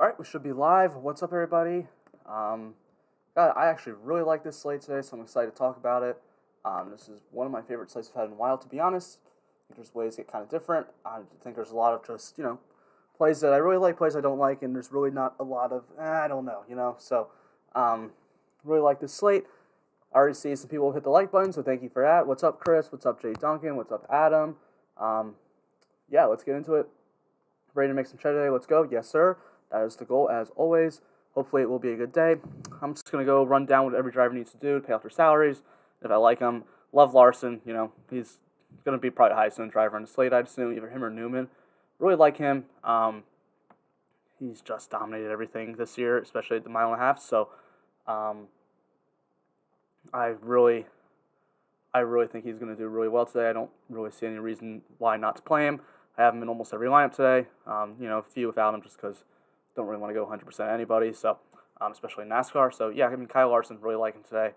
Alright, we should be live. What's up, everybody? God, I actually really like this slate today, so I'm excited to talk about it. This is one of my favorite slates I've had in a while, to be honest. I think there's ways to get kind of different. I think there's a lot of just, plays that I really like, plays I don't like, and there's really not a lot of, I don't know. So, really like this slate. I already see some people hit the like button, so thank you for that. What's up, Chris? What's up, Jay Duncan? What's up, Adam? Yeah, let's get into it. Ready to make some trade today? Let's go. Yes, sir. That is the goal, as always. Hopefully, it will be a good day. I'm just going to go run down what every driver needs to do to pay off their salaries. If I like him, love Larson. He's going to be probably the highest owned driver on the slate, I'd assume, either him or Newman. Really like him. He's just dominated everything this year, especially at the mile and a half. So, I really think he's going to do really well today. I don't really see any reason why not to play him. I have him in almost every lineup today. A few without him just because I don't really want to go 100% anybody. So, especially in NASCAR. So yeah, Kyle Larson, really like him today.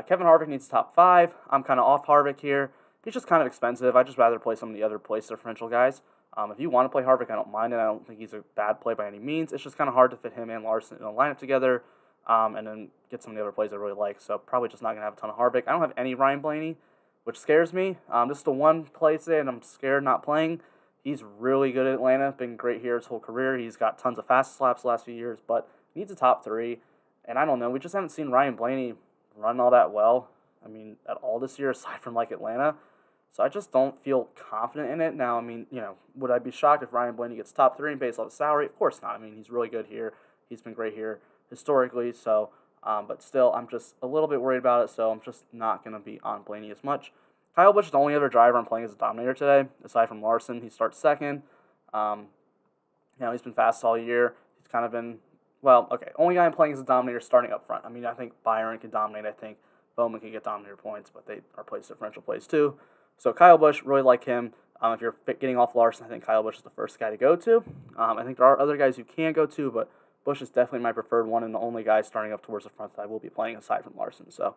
Kevin Harvick needs top 5. I'm kind of off Harvick here. He's just kind of expensive. I'd just rather play some of the other place differential guys. If you want to play Harvick, I don't mind it. I don't think he's a bad play by any means. It's just kind of hard to fit him and Larson in a lineup together, and then get some of the other plays I really like. So probably just not going to have a ton of Harvick. I don't have any Ryan Blaney, which scares me. This is the one play today, and I'm scared not playing. He's really good at Atlanta, been great here his whole career. He's got tons of fastest laps the last few years, but needs a top 3. And I don't know, we just haven't seen Ryan Blaney run all that well, at all this year, aside from Atlanta. So I just don't feel confident in it. Now, would I be shocked if Ryan Blaney gets top 3 and pays off the salary? Of course not. He's really good here. He's been great here historically. So, but still, I'm just a little bit worried about it. So I'm just not going to be on Blaney as much. Kyle Busch is the only other driver I'm playing as a dominator today, aside from Larson. He starts second. He's been fast all year. He's kind of been, only guy I'm playing as a dominator starting up front. I think Byron can dominate. I think Bowman can get dominator points, but they are place differential plays too. So Kyle Busch, really like him. If you're getting off Larson, I think Kyle Busch is the first guy to go to. I think there are other guys you can go to, but Busch is definitely my preferred one and the only guy starting up towards the front that I will be playing aside from Larson. So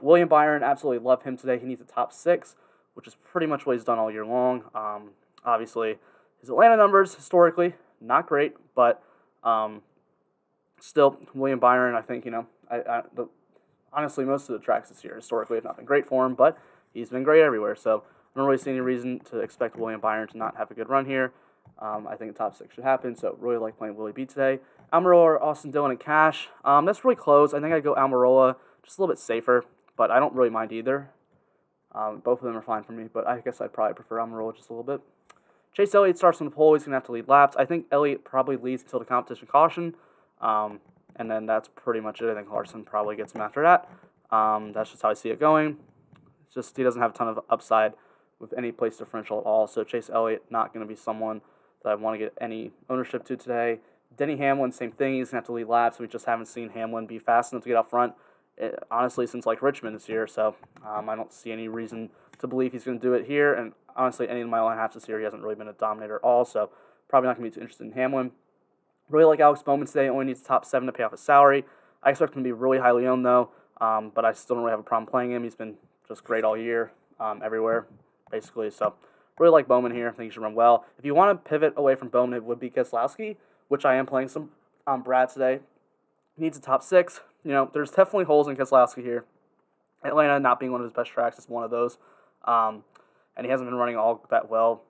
William Byron, absolutely love him today. He needs a top 6, which is pretty much what he's done all year long. Obviously, his Atlanta numbers, historically, not great, but still, William Byron, I think, honestly, most of the tracks this year, historically, have not been great for him, but he's been great everywhere, so I don't really see any reason to expect William Byron to not have a good run here. I think the top 6 should happen, so really like playing Willie B today. Almirola, Austin Dillon, and Cash. That's really close. I think I'd go Almirola, just a little bit safer, but I don't really mind either. Both of them are fine for me, but I guess I'd probably prefer Almirola just a little bit. Chase Elliott starts on the pole. He's going to have to lead laps. I think Elliott probably leads until the competition caution, and then that's pretty much it. I think Larson probably gets him after that. That's just how I see it going. It's just he doesn't have a ton of upside with any place differential at all, so Chase Elliott not going to be someone that I want to get any ownership to today. Denny Hamlin, same thing. He's going to have to lead laps. We just haven't seen Hamlin be fast enough to get out front, honestly, since Richmond this year. So I don't see any reason to believe he's going to do it here. And honestly, any of the mile and a half this year, he hasn't really been a dominator at all. So probably not going to be too interested in Hamlin. Really like Alex Bowman today. Only needs top 7 to pay off his salary. I expect him to be really highly owned, though. But I still don't really have a problem playing him. He's been just great all year, everywhere, basically. So really like Bowman here. I think he should run well. If you want to pivot away from Bowman, it would be Keselowski, which I am playing some Brad today. He needs a top 6. There's definitely holes in Keselowski here. Atlanta not being one of his best tracks is one of those. And he hasn't been running all that well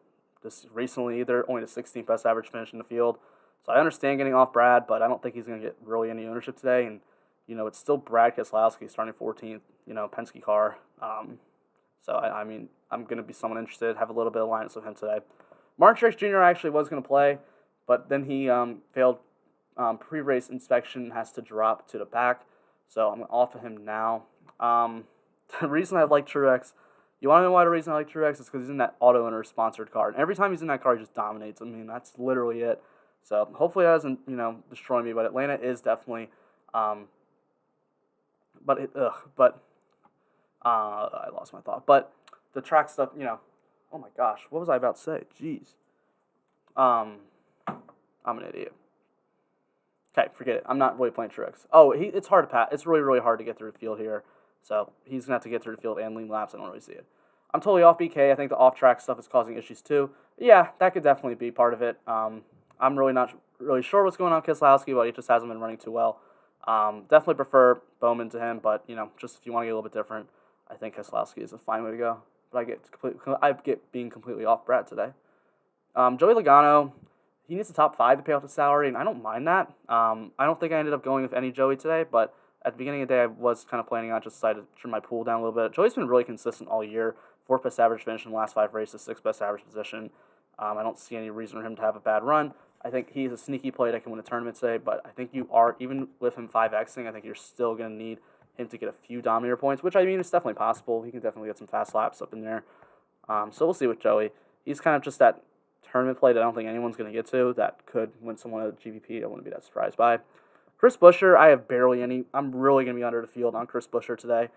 just recently either. Only the 16th best average finish in the field. So I understand getting off Brad, but I don't think he's going to get really any ownership today. And, it's still Brad Keselowski starting 14th, Penske car. So, I'm going to be somewhat interested, have a little bit of lineups with him today. Martin Truex Jr. actually was going to play, but then he failed pre-race inspection, has to drop to the back. So I'm off of him now. The reason I like Truex, you want to know why the reason I like Truex is because he's in that auto owner sponsored car. And every time he's in that car, he just dominates. That's literally it. So hopefully that doesn't, destroy me. But Atlanta is definitely, I lost my thought. But the track stuff, oh my gosh, what was I about to say? Jeez. I'm an idiot. Okay, forget it. I'm not really playing Truex. Oh, it's hard to pass. It's really, really hard to get through the field here. So he's going to have to get through the field and lean laps. I don't really see it. I'm totally off BK. I think the off-track stuff is causing issues too. Yeah, that could definitely be part of it. I'm really not really sure what's going on with Keselowski, but he just hasn't been running too well. Definitely prefer Bowman to him, but just if you want to get a little bit different, I think Keselowski is a fine way to go. But I get being completely off Brad today. Joey Logano, he needs a top 5 to pay off the salary, and I don't mind that. I don't think I ended up going with any Joey today, but at the beginning of the day, I was kind of planning on just decided to trim my pool down a little bit. Joey's been really consistent all year. 4th best average finish in the last 5 races, 6th best average position. I don't see any reason for him to have a bad run. I think he's a sneaky play that can win a tournament today, but I think you are, even with him 5Xing, I think you're still going to need him to get a few Dominator points, which I mean is definitely possible. He can definitely get some fast laps up in there. So we'll see with Joey. He's kind of just that tournament play that I don't think anyone's going to get to that could win someone a GVP. I wouldn't be that surprised by. Chris Buescher, I have barely any. I'm really going to be under the field on Chris Buescher today.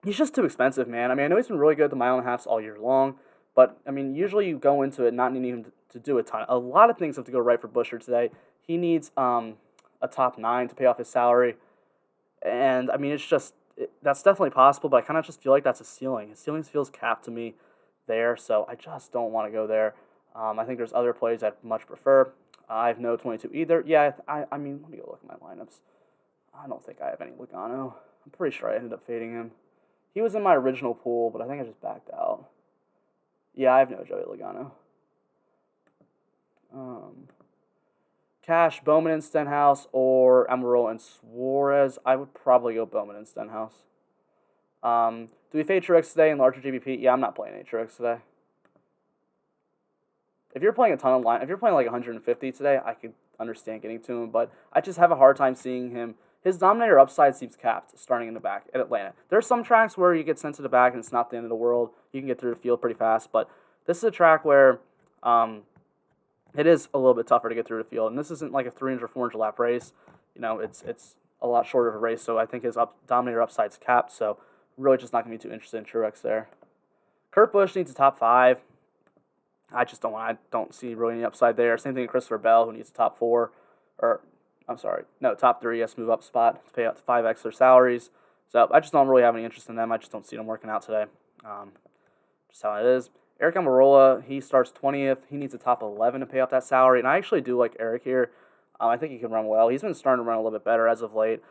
He's just too expensive, man. I mean, I know he's been really good at the mile and a halfs all year long, but I mean, usually you go into it not needing him to do a ton. A lot of things have to go right for Buescher today. He needs a top 9 to pay off his salary, and I mean, that's definitely possible, but I kind of just feel like that's a ceiling. His ceiling feels capped to me there, so I just don't want to go there. I think there's other plays I'd much prefer. I have no 22 either. Yeah, I mean, let me go look at my lineups. I don't think I have any Logano. I'm pretty sure I ended up fading him. He was in my original pool, but I think I just backed out. Yeah, I have no Joey Logano. Cash, Bowman and Stenhouse, or Amarillo and Suarez. I would probably go Bowman and Stenhouse. Do we fade Truex today in larger GBP? Yeah, I'm not playing any Truex today. If you're playing a ton of line, if you're playing like 150 today, I could understand getting to him, but I just have a hard time seeing him. His Dominator upside seems capped starting in the back at Atlanta. There's some tracks where you get sent to the back and it's not the end of the world. You can get through the field pretty fast, but this is a track where it is a little bit tougher to get through the field, and this isn't like a 300 or 400 lap race. It's a lot shorter of a race, so I think his Dominator upside's capped, so really just not going to be too interested in Truex there. Kurt Busch needs a top 5. I don't see really any upside there. Same thing with Christopher Bell, who needs a top 4, top 3. He has to move up spot to pay out to 5X their salaries. So I just don't really have any interest in them. I just don't see them working out today. Just how it is. Eric Almirola, he starts 20th. He needs a top 11 to pay off that salary, and I actually do like Eric here. I think he can run well. He's been starting to run a little bit better as of late,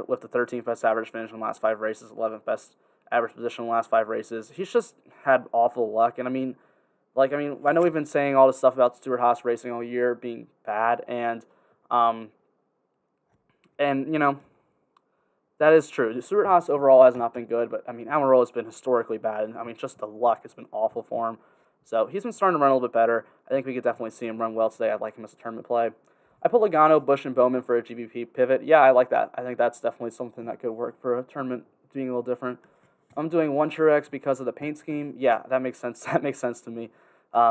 with the 13th best average finish in the last 5 races, 11th best average position in the last 5 races. He's just had awful luck, and I know we've been saying all this stuff about Stewart Haas racing all year being bad, and that is true. Stewart Haas overall has not been good, but Almirola has been historically bad, and just the luck has been awful for him. So he's been starting to run a little bit better. I think we could definitely see him run well today. I'd like him as a tournament play. I put Logano, Busch, and Bowman for a GBP pivot. Yeah, I like that. I think that's definitely something that could work for a tournament being a little different. I'm doing one Truex because of the paint scheme. Yeah, that makes sense. That makes sense to me.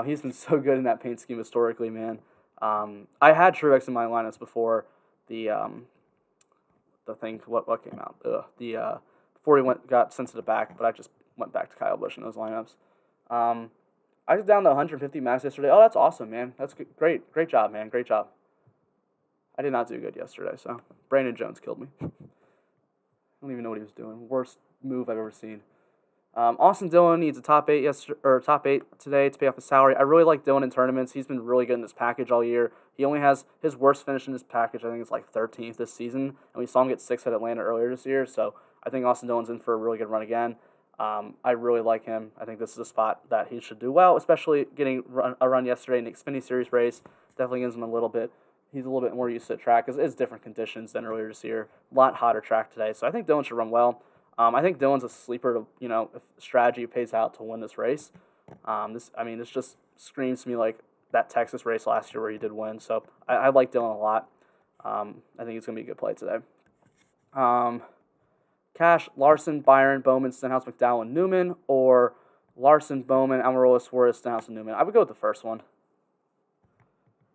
He's been so good in that paint scheme historically, man. I had Truex in my lineups before the thing. What came out? Before he got sent to the back, but I just went back to Kyle Busch in those lineups. I was down to 150 max yesterday. Oh, that's awesome, man. That's good. Great job, man. Great job. I did not do good yesterday, so Brandon Jones killed me. I don't even know what he was doing. Worst move I've ever seen. Austin Dillon needs a top 8 today to pay off his salary. I really like Dillon in tournaments. He's been really good in this package all year. He only has his worst finish in this package. I think it's like 13th this season, and we saw him get 6th at Atlanta earlier this year. So I think Austin Dillon's in for a really good run again. I really like him. I think this is a spot that he should do well, especially getting a run yesterday in the Xfinity Series race. Definitely gives him a little bit. He's a little bit more used to the track. It's different conditions than earlier this year. A lot hotter track today. So I think Dillon should run well. I think Dillon's a sleeper to, if strategy pays out to win this race. This just screams to me like that Texas race last year where he did win. So I like Dillon a lot. I think it's going to be a good play today. Cash, Larson, Byron, Bowman, Stenhouse, McDowell, and Newman, or Larson, Bowman, Almirola, Suarez, Stenhouse, and Newman. I would go with the first one.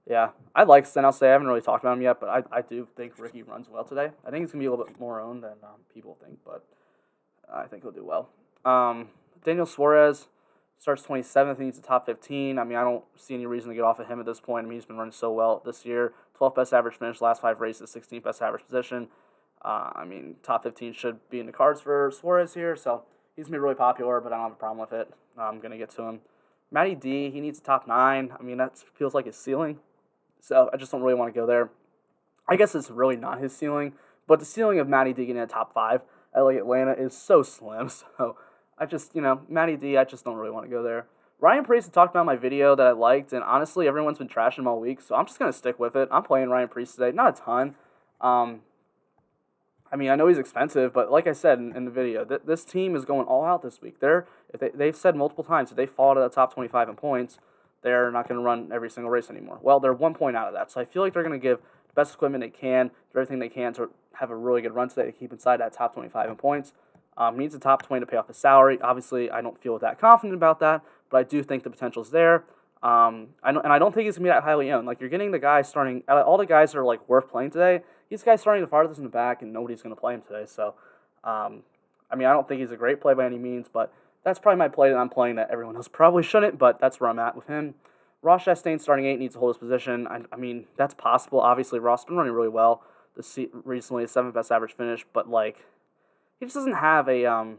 Yeah, I like Stenhouse today. I haven't really talked about him yet, but I do think Ricky runs well today. I think he's going to be a little bit more owned than people think, but I think he'll do well. Daniel Suarez starts 27th. He needs a top 15. I don't see any reason to get off of him at this point. He's been running so well this year. 12th best average finish, last 5 races, 16th best average position. Top 15 should be in the cards for Suarez here, so he's going to be really popular, but I don't have a problem with it. I'm going to get to him. Matty D, he needs a top 9. That feels like his ceiling. So I just don't really want to go there. I guess it's really not his ceiling, but the ceiling of Matty D getting in a top 5 at like Atlanta is so slim. So I just, Matty D, I just don't really want to go there. Ryan Priest talked about my video that I liked, and honestly, everyone's been trashing him all week, so I'm just going to stick with it. I'm playing Ryan Priest today, not a ton. I mean, I know he's expensive, but like I said in the video, this team is going all out this week. They've said multiple times that they fall to the top 25 in points, they're not going to run every single race anymore. Well, they're 1 point out of that, so I feel like they're going to give the best equipment they can, do everything they can to have a really good run today to keep inside that top 25 in points. He needs a top 20 to pay off his salary. Obviously, I don't feel that confident about that, but I do think the potential's there. I don't think he's going to be that highly owned. Like, you're getting the guy starting, all the guys that are, like, worth playing today, these guys starting the farthest in the back, and nobody's going to play him today. So, I don't think he's a great play by any means, but that's probably my play that I'm playing that everyone else probably shouldn't, but that's where I'm at with him. Ross Chastain starting 8 needs to hold his position. I mean, that's possible. Obviously, Ross has been running really well recently, 7th best average finish, but, like, he just doesn't have a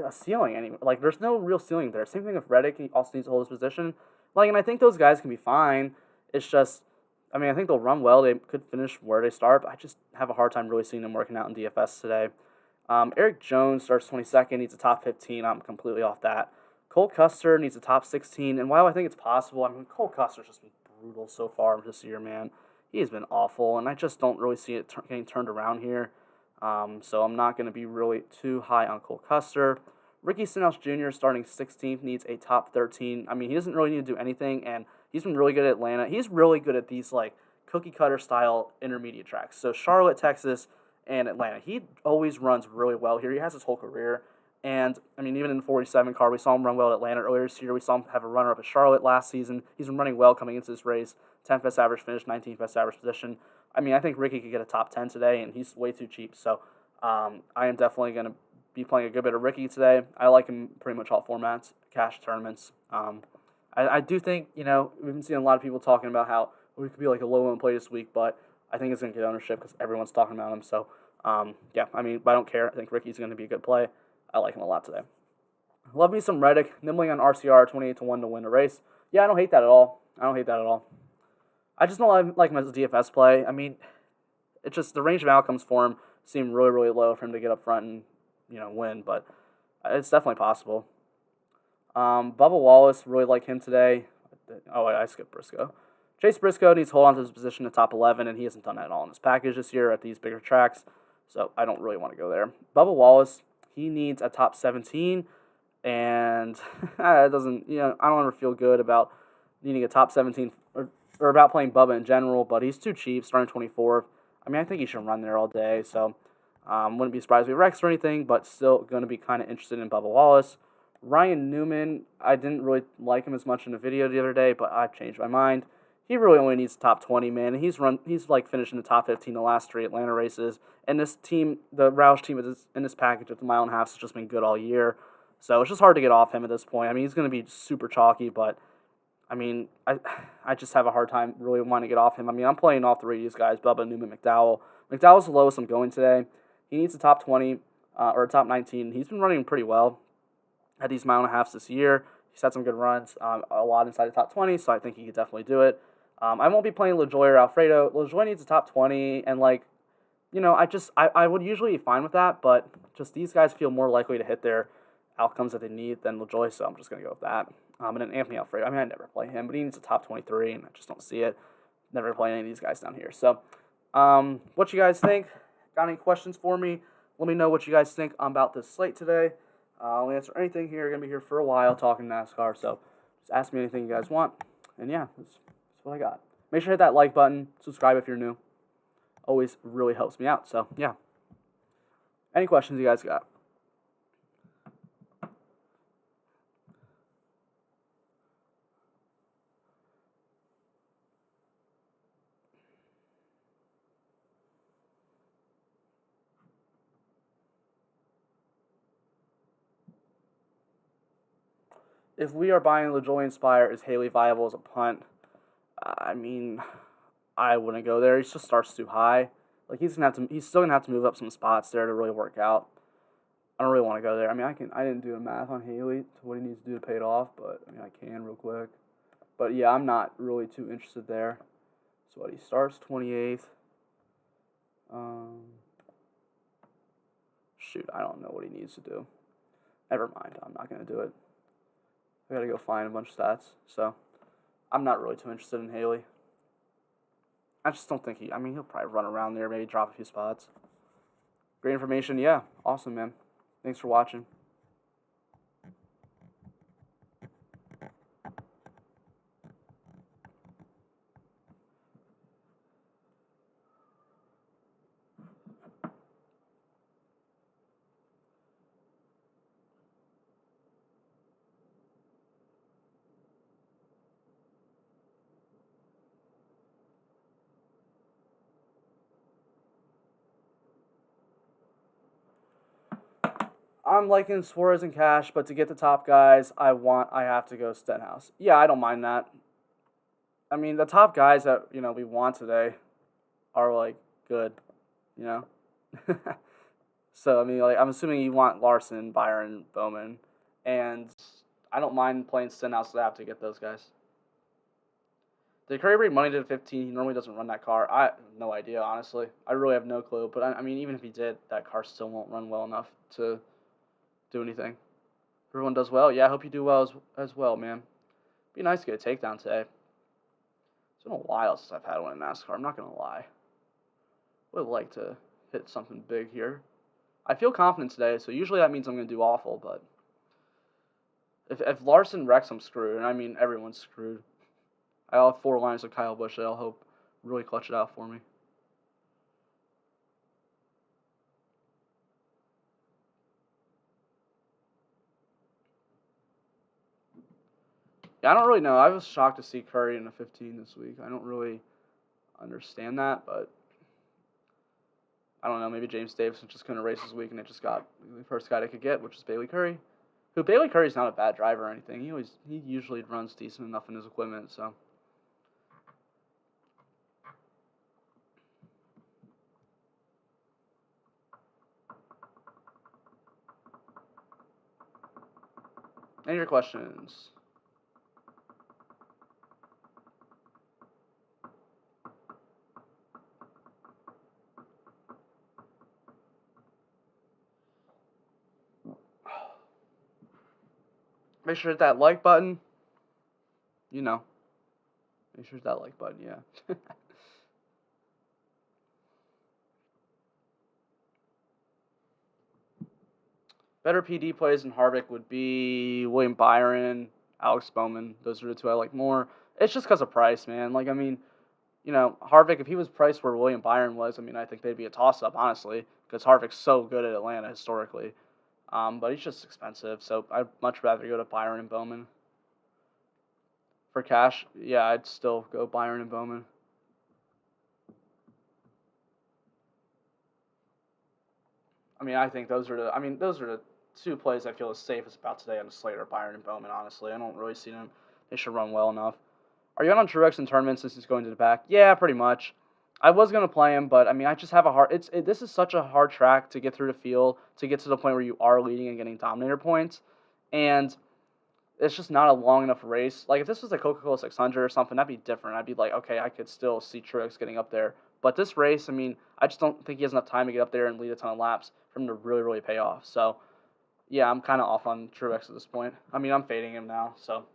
ceiling anymore. Like, there's no real ceiling there. Same thing with Reddick. He also needs to hold his position. Like, and I think those guys can be fine. It's just, I think they'll run well. They could finish where they start, but I just have a hard time really seeing them working out in DFS today. Eric Jones starts 22nd, needs a top 15. I'm completely off that. Cole Custer needs a top 16, and while I think it's possible, Cole Custer's just been brutal so far this year, man. He has been awful, and I just don't really see it getting turned around here. So I'm not going to be really too high on Cole Custer. Ricky Stenhouse Jr. starting 16th needs a top 13. He doesn't really need to do anything, and he's been really good at Atlanta. He's really good at these, like, cookie-cutter style intermediate tracks. So Charlotte, Texas, and Atlanta. He always runs really well here. He has his whole career. And, even in the 47 car, we saw him run well at Atlanta earlier this year. We saw him have a runner-up at Charlotte last season. He's been running well coming into this race. 10th best average finish, 19th best average position. I think Ricky could get a top 10 today, and he's way too cheap. So I am definitely going to be playing a good bit of Ricky today. I like him pretty much all formats, cash tournaments. I do think, we've been seeing a lot of people talking about how we could be like a low-owned play this week, but I think it's going to get ownership because everyone's talking about him. So, but I don't care. I think Ricky's going to be a good play. I like him a lot today. Love me some Reddick, nibbling on RCR 28-1 to win the race. Yeah, I don't hate that at all. I just don't like him as a DFS play. It's just the range of outcomes for him seem really, really low for him to get up front and, win, but it's definitely possible. Bubba Wallace, really like him today. Oh, I skipped Briscoe. Chase Briscoe needs to hold on to his position in the top 11, and he hasn't done that at all in his package this year at these bigger tracks, so I don't really want to go there. Bubba Wallace, he needs a top 17, and it doesn't, I don't ever feel good about needing a top 17 or about playing Bubba in general, but he's too cheap, starting 24th. I think he should run there all day, so wouldn't be surprised if he wrecks or anything, but still going to be kind of interested in Bubba Wallace. Ryan Newman, I didn't really like him as much in the video the other day, but I've changed my mind. He really only needs top 20, man. He's finished in the top 15 the last 3 Atlanta races. And this team, the Roush team in this package at the mile and a half has just been good all year. So it's just hard to get off him at this point. He's going to be super chalky, but I just have a hard time really wanting to get off him. I'm playing all 3 of these guys, Bubba, Newman, McDowell. McDowell's the lowest I'm going today. He needs a top 20 or a top 19. He's been running pretty well at these mile and a halves this year. He's had some good runs, a lot inside the top 20, so I think he could definitely do it. I won't be playing LaJoy or Alfredo. LaJoy needs a top 20, and I would usually be fine with that, but just these guys feel more likely to hit their outcomes that they need than LaJoy, so I'm just going to go with that. And then Anthony Alfredo, I never play him, but he needs a top 23, and I just don't see it. Never play any of these guys down here. So, what you guys think? Got any questions for me? Let me know what you guys think about this slate today. I'll answer anything here. Going to be here for a while talking NASCAR, so just ask me anything you guys want. And yeah, that's what I got. Make sure to hit that like button. Subscribe if you're new. Always really helps me out. So, yeah. Any questions you guys got? If we are buying LaJoy Inspire, is Haley viable as a punt? I wouldn't go there. He just starts too high. He's still gonna have to move up some spots there to really work out. I don't really want to go there. I didn't do the math on Haley to what he needs to do to pay it off, but I can real quick. But yeah, I'm not really too interested there. So what, he starts 28th. Um, Shoot, I don't know what he needs to do. Never mind, I'm not going to do it. I got to go find a bunch of stats. So I'm not really too interested in Haley. I just don't think he'll probably run around there, maybe drop a few spots. Great information. Yeah, awesome, man. Thanks for watching. I'm liking Suarez and Cash, but to get the top guys, I have to go Stenhouse. Yeah, I don't mind that. I mean, the top guys that we want today are like good, you know. So I mean, like I'm assuming you want Larson, Byron, Bowman, and I don't mind playing Stenhouse to have to get those guys. Did Curry bring money to 15? He normally doesn't run that car. I have no idea, honestly. I really have no clue. But I mean, even if he did, that car still won't run well enough to do anything. Everyone does well. Yeah, I hope you do well as well, man. Be nice to get a takedown today. It's been a while since I've had one in NASCAR. I'm not gonna lie. Would like to hit something big here. I feel confident today, so usually that means I'm gonna do awful. But if Larson wrecks, I'm screwed, and I mean everyone's screwed. I'll have 4 lines of Kyle Busch that I'll hope really clutch it out for me. Yeah, I don't really know. I was shocked to see Curry in a 15 this week. I don't really understand that, but I don't know. Maybe James Davison just couldn't race this week, and it just got the first guy they could get, which is Bailey Curry. Who Bailey Curry's not a bad driver or anything. He usually runs decent enough in his equipment. So any of your questions? Make sure to hit that like button. Make sure to hit that like button. Yeah. Better PD plays in Harvick would be William Byron, Alex Bowman. Those are the two I like more. It's just because of price, man. Like, I mean, Harvick, if he was priced where William Byron was, I mean, I think they'd be a toss-up, honestly, because Harvick's so good at Atlanta historically. But he's just expensive, so I'd much rather go to Byron and Bowman. For cash, yeah, I'd still go Byron and Bowman. I mean, I think those are the 2 plays I feel as safe as about today on the slate are Byron and Bowman, honestly. I don't really see them. They should run well enough. Are you on Truex in tournaments since he's going to the back? Yeah, pretty much. I was going to play him, but I mean, I just have a hard. This is such a hard track to get through the field, to get to the point where you are leading and getting dominator points. And it's just not a long enough race. Like, if this was a Coca-Cola 600 or something, that'd be different. I'd be like, okay, I could still see Truex getting up there. But this race, I mean, I just don't think he has enough time to get up there and lead a ton of laps for him to really, really pay off. So, yeah, I'm kind of off on Truex at this point. I mean, I'm fading him now, so.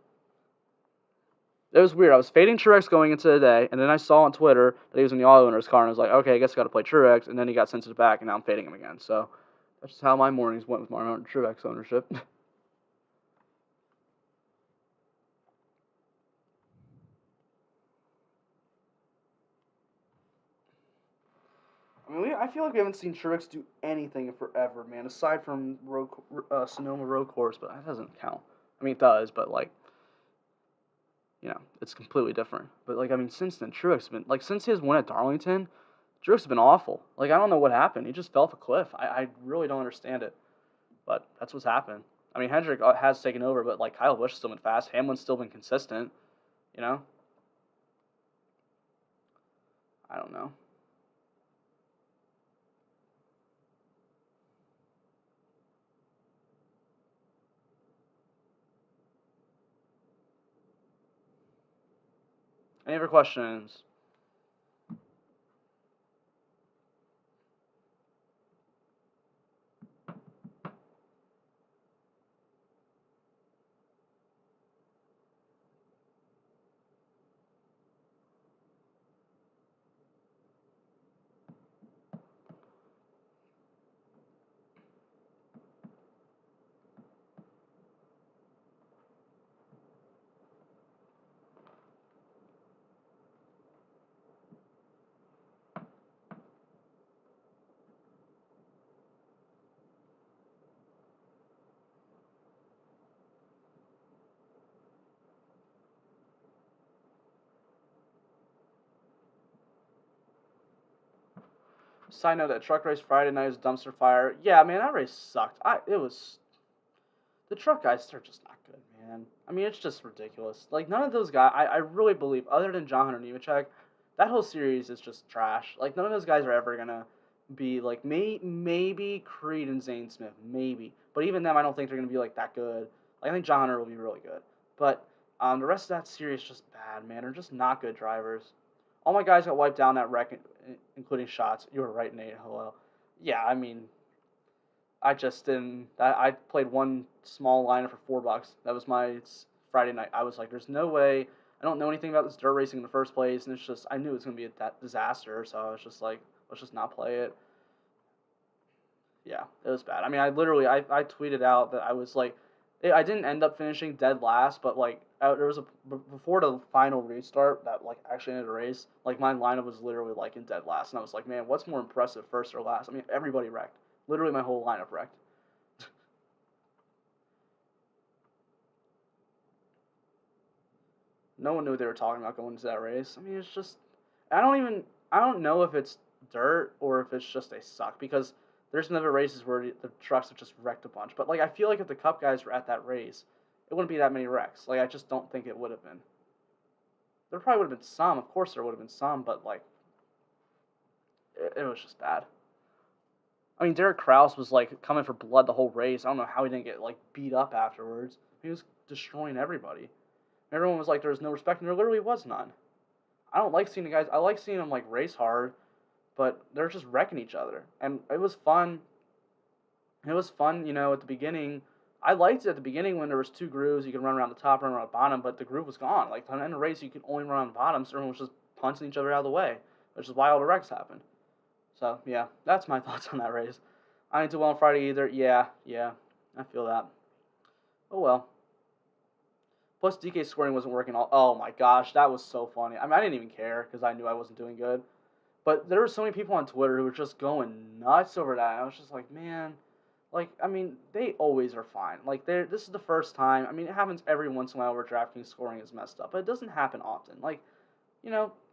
It was weird. I was fading Truex going into the day, and then I saw on Twitter that he was in the auto owner's car, and I was like, okay, I guess I got to play Truex, and then he got sent to the back, and now I'm fading him again. So that's just how my mornings went with my Truex ownership. I mean, I feel like we haven't seen Truex do anything in forever, man, aside from Sonoma Road Course, but that doesn't count. I mean, it does, but, like, it's completely different. But, like, I mean, since then, Truex has been, like, since his win at Darlington, Truex has been awful. Like, I don't know what happened. He just fell off a cliff. I really don't understand it. But that's what's happened. I mean, Hendrick has taken over, but, like, Kyle Busch has still been fast. Hamlin's still been consistent, you know? I don't know. Any other questions? Side note: that truck race Friday night was dumpster fire. Yeah, man, that race sucked. It was the truck guys are just not good, man. I mean, it's just ridiculous. Like none of those guys, I really believe, other than John Hunter Nemechek, that whole series is just trash. Like none of those guys are ever gonna be like maybe Creed and Zane Smith, maybe, but even them, I don't think they're gonna be like that good. Like I think John Hunter will be really good, but the rest of that series is just bad, man. They're just not good drivers. All my guys got wiped down that wreck, including shots. You were right, Nate. Hello. Yeah, I mean, I just didn't. I played one small lineup for $4. That was my Friday night. I was like, "There's no way." I don't know anything about this dirt racing in the first place, and it's just I knew it was gonna be a disaster. So I was just like, "Let's just not play it." Yeah, it was bad. I mean, I tweeted out that I was like, I didn't end up finishing dead last, but like there was a before the final restart that like actually ended the race. Like my lineup was literally like in dead last, and I was like, "Man, what's more impressive, first or last?" I mean, everybody wrecked. Literally, my whole lineup wrecked. No one knew they were talking about going into that race. I mean, it's just I don't know if it's dirt or if it's just they suck because there's been other races where the trucks have just wrecked a bunch. But like I feel like if the Cup guys were at that race, it wouldn't be that many wrecks. Like I just don't think it would have been. There probably would have been some, of course there would have been some, but like it was just bad. I mean, Derek Kraus was like coming for blood the whole race. I don't know how he didn't get like beat up afterwards. He was destroying everybody. Everyone was like, there was no respect, and there literally was none. I don't like seeing the guys. I like seeing them like race hard, but they're just wrecking each other, and it was fun. It was fun, at the beginning. I liked it at the beginning when there was two grooves. You could run around the top, run around the bottom, but the groove was gone. Like in the race, you could only run on the bottom, so everyone was just punching each other out of the way, which is why all the wrecks happened. So yeah, that's my thoughts on that race. I didn't do well on Friday either. Yeah, I feel that. Oh well. Plus, DK scoring wasn't working all. Oh my gosh, that was so funny. I mean, I didn't even care because I knew I wasn't doing good. But there were so many people on Twitter who were just going nuts over that. I was just like, man, like, I mean, they always are fine. Like, this is the first time. I mean, it happens every once in a while where DraftKings scoring is messed up, but it doesn't happen often. Like,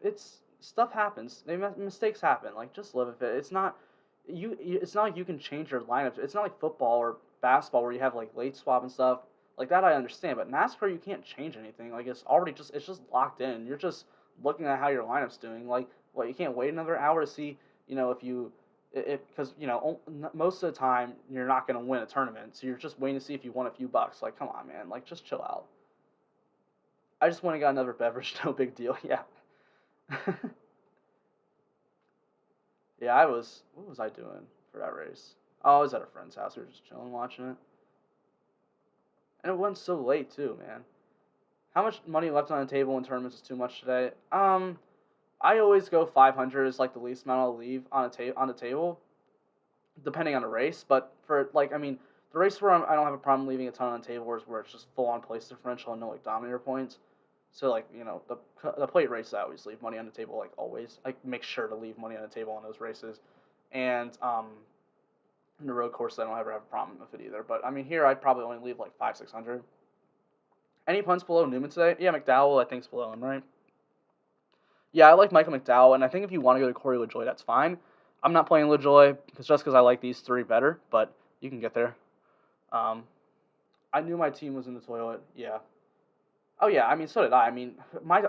it's stuff happens. Mistakes happen. Like, just live with it. It's not It's not like you can change your lineups. It's not like football or basketball where you have like late swap and stuff. Like that I understand, but NASCAR you can't change anything. Like it's just locked in. You're just looking at how your lineup's doing. Like what you can't wait another hour to see if you if because most of the time you're not going to win a tournament, so you're just waiting to see if you won a few bucks. Like come on, man. Like just chill out. I just went and got another beverage. No big deal. Yeah. Yeah, I was. What was I doing for that race? Oh, I was at a friend's house. We were just chilling, watching it, and it went so late too, man. How much money left on the table in tournaments is too much today? I always go 500 is like the least amount I'll leave on the table, depending on the race. But for like, I mean, the race where I don't have a problem leaving a ton on the table is where it's just full on place differential and no like dominator points. So like the plate races I always leave money on the table like always. I make sure to leave money on the table on those races, and in the road course I don't ever have a problem with it either. But I mean here I'd probably only leave like 500-600. Any punts below Newman today? Yeah, McDowell I think's below him, right? Yeah, I like Michael McDowell, and I think if you want to go to Corey LaJoy, that's fine. I'm not playing LaJoy because I like these three better, but you can get there. Um, I knew my team was in the toilet. Yeah. Oh yeah. I mean, so did I. I mean, my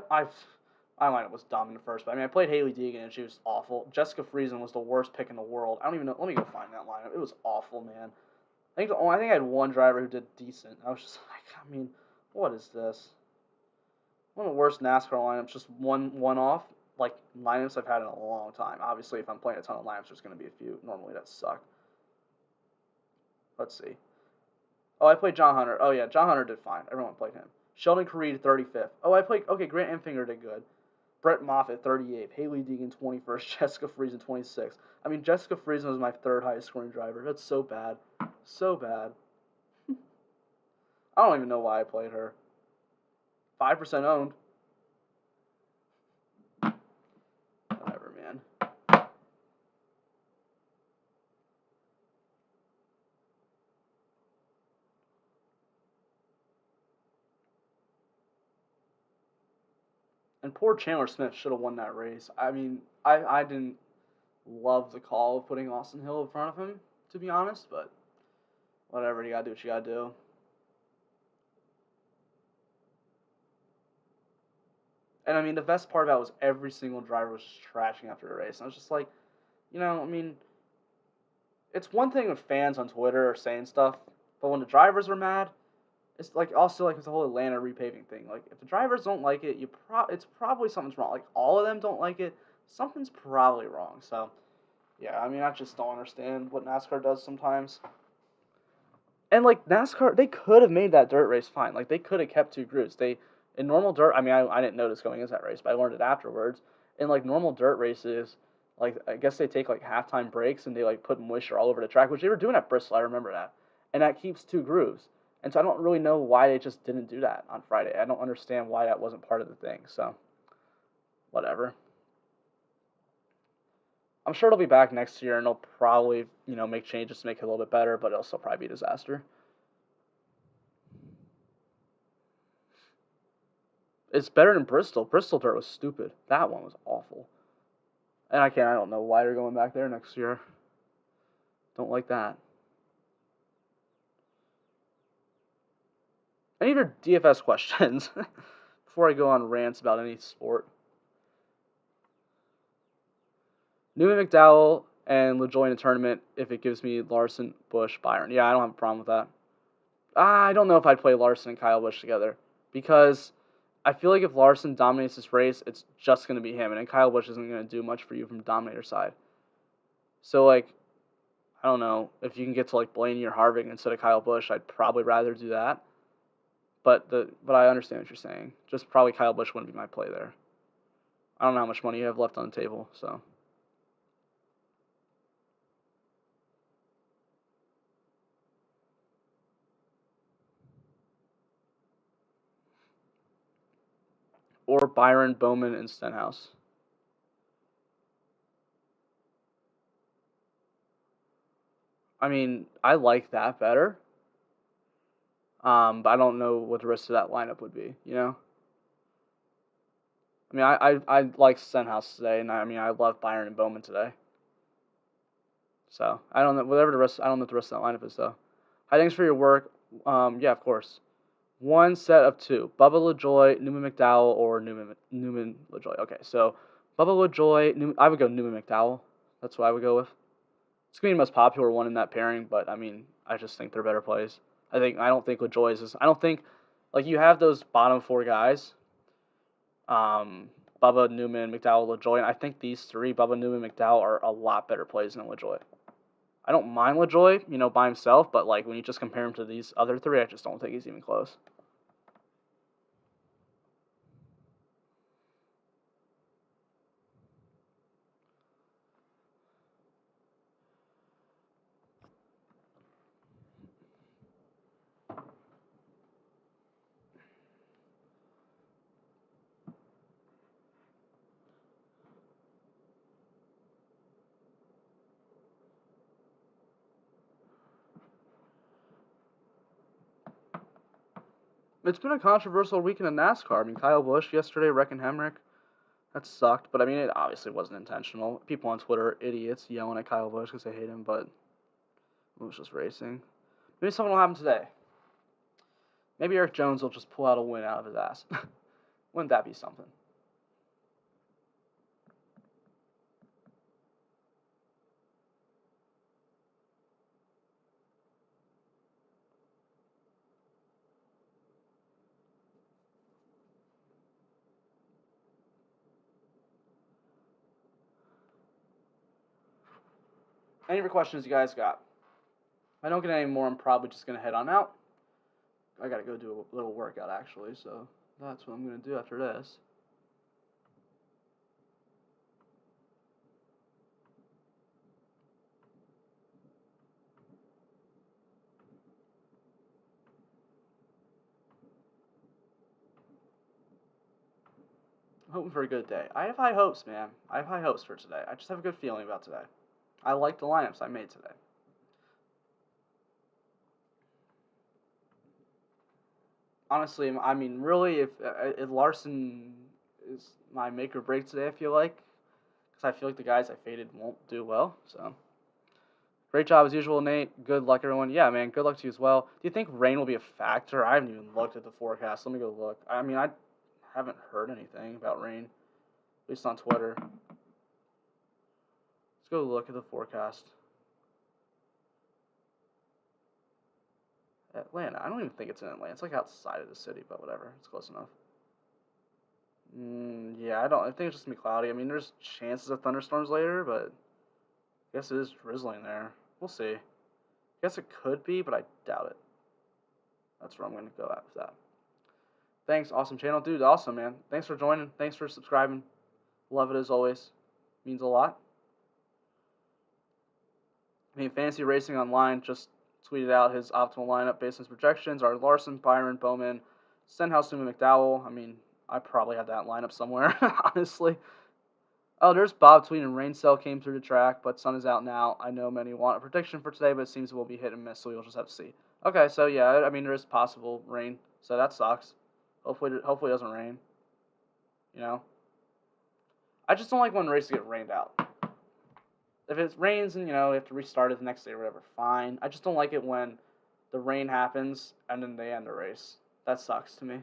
lineup was dumb in the first. But I mean, I played Haley Deegan and she was awful. Jessica Friesen was the worst pick in the world. I don't even know. Let me go find that lineup. It was awful, man. I think I had one driver who did decent. I was just like, I mean, what is this? One of the worst NASCAR lineups, just one off like lineups I've had in a long time. Obviously, if I'm playing a ton of lineups, there's going to be a few normally that suck. Let's see. Oh, I played John Hunter. Oh yeah, John Hunter did fine. Everyone played him. Sheldon Creed 35th. Oh, I played. Okay, Grant Enfinger did good. Brett Moffitt 38th. Haley Deegan 21st. Jessica Friesen 26th. I mean, Jessica Friesen was my third highest scoring driver. That's so bad, so bad. I don't even know why I played her. 5% owned. Whatever, man. And poor Chandler Smith should have won that race. I mean, I didn't love the call of putting Austin Hill in front of him, to be honest, but whatever, you gotta do what you gotta do. And I mean, the best part about it was every single driver was just trashing after the race. And I was just like, I mean, it's one thing if fans on Twitter are saying stuff, but when the drivers are mad, it's like also like with the whole Atlanta repaving thing. Like if the drivers don't like it, it's probably something's wrong. Like all of them don't like it, something's probably wrong. So yeah, I mean, I just don't understand what NASCAR does sometimes. And like NASCAR, they could have made that dirt race fine. Like they could have kept two groups. They in normal dirt. I mean, I didn't notice going into that race, but I learned it afterwards. In like normal dirt races, like I guess they take like halftime breaks and they like put moisture all over the track, which they were doing at Bristol. I remember that, and that keeps two grooves. And so I don't really know why they just didn't do that on Friday. I don't understand why that wasn't part of the thing. So whatever. I'm sure it'll be back next year, and they'll probably make changes to make it a little bit better, but it'll still probably be a disaster. It's better than Bristol. Bristol dirt was stupid. That one was awful. And I don't know why they're going back there next year. Don't like that. Any of your DFS questions before I go on rants about any sport? Newman McDowell and LaJoy in a tournament if it gives me Larson, Busch, Byron. Yeah, I don't have a problem with that. I don't know if I'd play Larson and Kyle Busch together because I feel like if Larson dominates this race, it's just going to be him, and then Kyle Busch isn't going to do much for you from the dominator side. So, like, I don't know, if you can get to, like, Blaney or Harvick instead of Kyle Busch, I'd probably rather do that. But I understand what you're saying. Just probably Kyle Busch wouldn't be my play there. I don't know how much money you have left on the table, so. Or Byron, Bowman, and Stenhouse. I mean, I like that better. But I don't know what the rest of that lineup would be, I mean, I like Stenhouse today, and I mean, I love Byron and Bowman today. So, I don't know, I don't know what the rest of that lineup is, though. Hi, thanks for your work. Yeah, of course. One set of two. Bubba LaJoy, Newman McDowell, or Newman LaJoy. Okay, so Bubba LaJoy, I would go Newman McDowell. That's what I would go with. It's going to be the most popular one in that pairing, but I mean, I just think they're better plays. I don't think LaJoy's is. I don't think, like, you have those bottom four guys, Bubba, Newman, McDowell, LaJoy, and I think these three, Bubba, Newman, McDowell, are a lot better plays than LaJoy. I don't mind LaJoy, by himself, but like when you just compare him to these other three, I just don't think he's even close. It's been a controversial weekend in NASCAR. I mean, Kyle Busch yesterday, wrecking Hemrick. That sucked, but I mean, it obviously wasn't intentional. People on Twitter are idiots yelling at Kyle Busch because they hate him, but it was just racing. Maybe something will happen today. Maybe Eric Jones will just pull out a win out of his ass. Wouldn't that be something? Any other questions you guys got? If I don't get any more, I'm probably just going to head on out. I got to go do a little workout, actually, so that's what I'm going to do after this. Hoping for a good day. I have high hopes, man. I have high hopes for today. I just have a good feeling about today. I like the lineups I made today. Honestly, I mean, really, if Larson is my make or break today, I feel like, because I feel like the guys I faded won't do well. So, great job as usual, Nate. Good luck, everyone. Yeah, man, good luck to you as well. Do you think rain will be a factor? I haven't even looked at the forecast. Let me go look. I mean, I haven't heard anything about rain, at least on Twitter. Let's go look at the forecast. Atlanta. I don't even think it's in Atlanta. It's like outside of the city, but whatever. It's close enough. Yeah, I think it's just gonna be cloudy. I mean, there's chances of thunderstorms later, but I guess it is drizzling there. We'll see. I guess it could be, but I doubt it. That's where I'm gonna go at with that. Thanks, awesome channel, dude. Awesome, man. Thanks for joining. Thanks for subscribing. Love it as always. Means a lot. I mean, Fantasy Racing Online just tweeted out his optimal lineup based on his projections are Larson, Byron, Bowman, Stenhouse, Newman, McDowell. I mean, I probably have that lineup somewhere, honestly. Oh, there's Bob tweeting rain cell came through the track, but sun is out now. I know many want a prediction for today, but it seems it will be hit and miss, so we'll just have to see. Okay, so yeah, I mean, there is possible rain, so that sucks. Hopefully it doesn't rain. You know? I just don't like when races get rained out. If it rains and, you know, you have to restart it the next day or whatever, fine. I just don't like it when the rain happens and then they end the race. That sucks to me.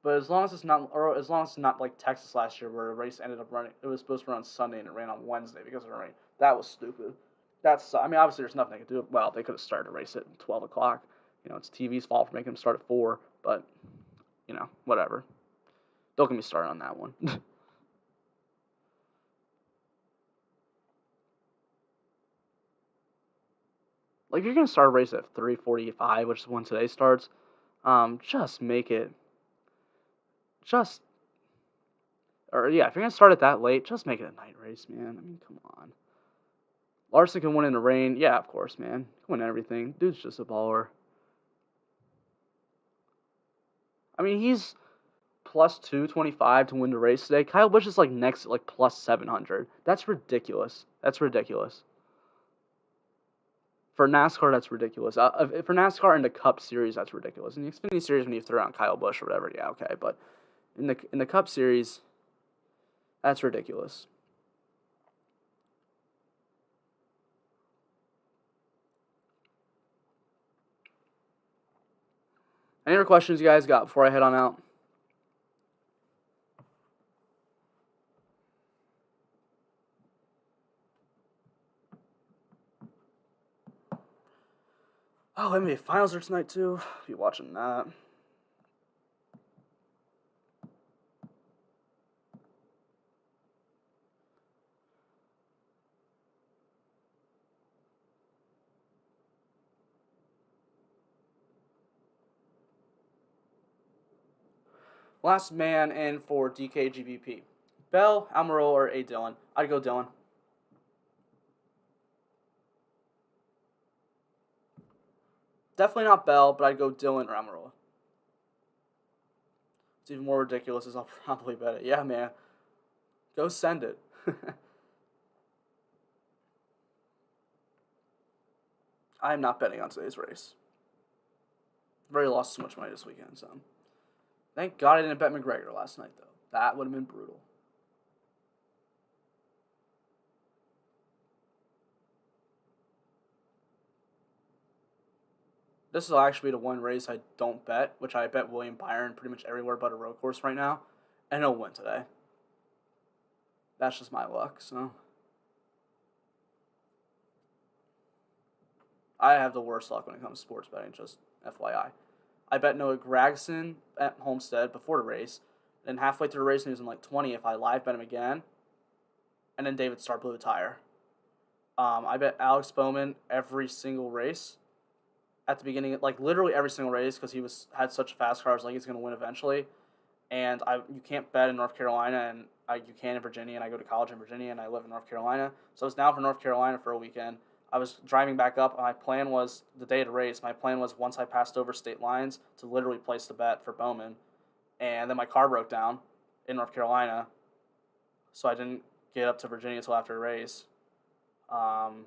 But as long as it's not like Texas last year where the race ended up running, it was supposed to run on Sunday and it ran on Wednesday because of the rain. That was stupid. I mean, obviously there's nothing they could do. Well, they could have started the race at 12 o'clock. You know, it's TV's fault for making them start at 4, but, you know, whatever. Don't get me started on that one. Like, if you're going to start a race at 3:45, which is when today starts, just make it, if you're going to start it that late, just make it a night race, man. I mean, come on. Larson can win in the rain. Yeah, of course, man. Can win everything. Dude's just a baller. I mean, he's plus 225 to win the race today. Kyle Busch is like next at like plus 700. That's ridiculous. For NASCAR, that's ridiculous. For NASCAR in the Cup Series, that's ridiculous. In the Xfinity Series, when you throw out Kyle Busch or whatever, yeah, okay. But in the Cup Series, that's ridiculous. Any other questions you guys got before I head on out? Oh, NBA Finals are tonight too. Be watching that. Last man in for DKGBP. Bell, Almirola, or A. Dillon? I'd go Dillon. Definitely not Bell, but I'd go Dillon or Almirola. It's even more ridiculous as I'll probably bet it. Yeah, man. Go send it. I am not betting on today's race. I've already lost so much money this weekend, so. Thank God I didn't bet McGregor last night, though. That would have been brutal. This will actually be the one race I don't bet, which I bet William Byron pretty much everywhere but a road course right now, and he'll win today. That's just my luck, so. I have the worst luck when it comes to sports betting, just FYI. I bet Noah Gragson at Homestead before the race, then halfway through the race, and he was in like 20 if I live bet him again, and then David Starr blew the tire. I bet Alex Bowman every single race at the beginning, like literally every single race, because he had such a fast car. I was like, he's going to win eventually. And you can't bet in North Carolina, and you can in Virginia, and I go to college in Virginia, and I live in North Carolina. So it's down for North Carolina for a weekend. I was driving back up. And my plan was the day to race. My plan was once I passed over state lines to literally place the bet for Bowman, and then my car broke down in North Carolina, so I didn't get up to Virginia until after the race. Um,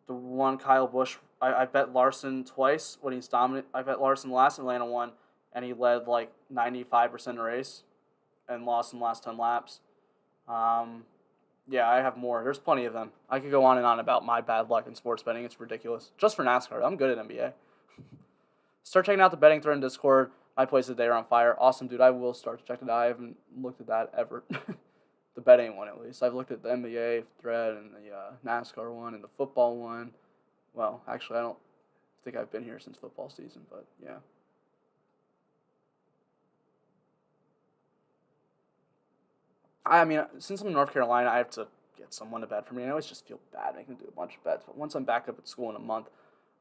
the one Kyle Busch, I bet Larson twice when he's dominant. I bet Larson last Atlanta one, and he led like 95% of the race and lost in the last 10 laps. Um, yeah, I have more. There's plenty of them. I could go on and on about my bad luck in sports betting. It's ridiculous. Just for NASCAR, I'm good at NBA. Start checking out the betting thread in Discord. My plays of the day are on fire. Awesome, dude. I will start to check it out. I haven't looked at that ever. The betting one, at least. I've looked at the NBA thread and the NASCAR one and the football one. Well, actually, I don't think I've been here since football season, but yeah. I mean, since I'm in North Carolina, I have to get someone to bet for me. I always just feel bad making them do a bunch of bets. But once I'm back up at school in a month,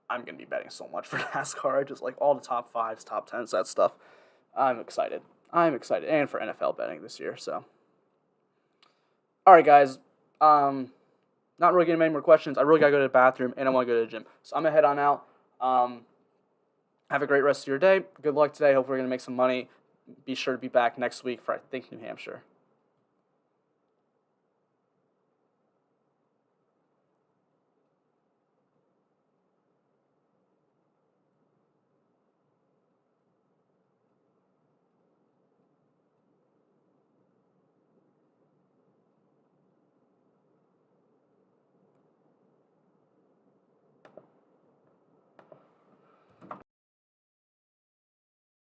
I'm going to be betting so much for NASCAR. Just like all the top fives, top tens, that stuff. I'm excited. I'm excited. And for NFL betting this year, so. All right, guys. Not really getting many more questions. I really got to go to the bathroom, and I want to go to the gym. So I'm going to head on out. Have a great rest of your day. Good luck today. Hope we're going to make some money. Be sure to be back next week for, I think, New Hampshire.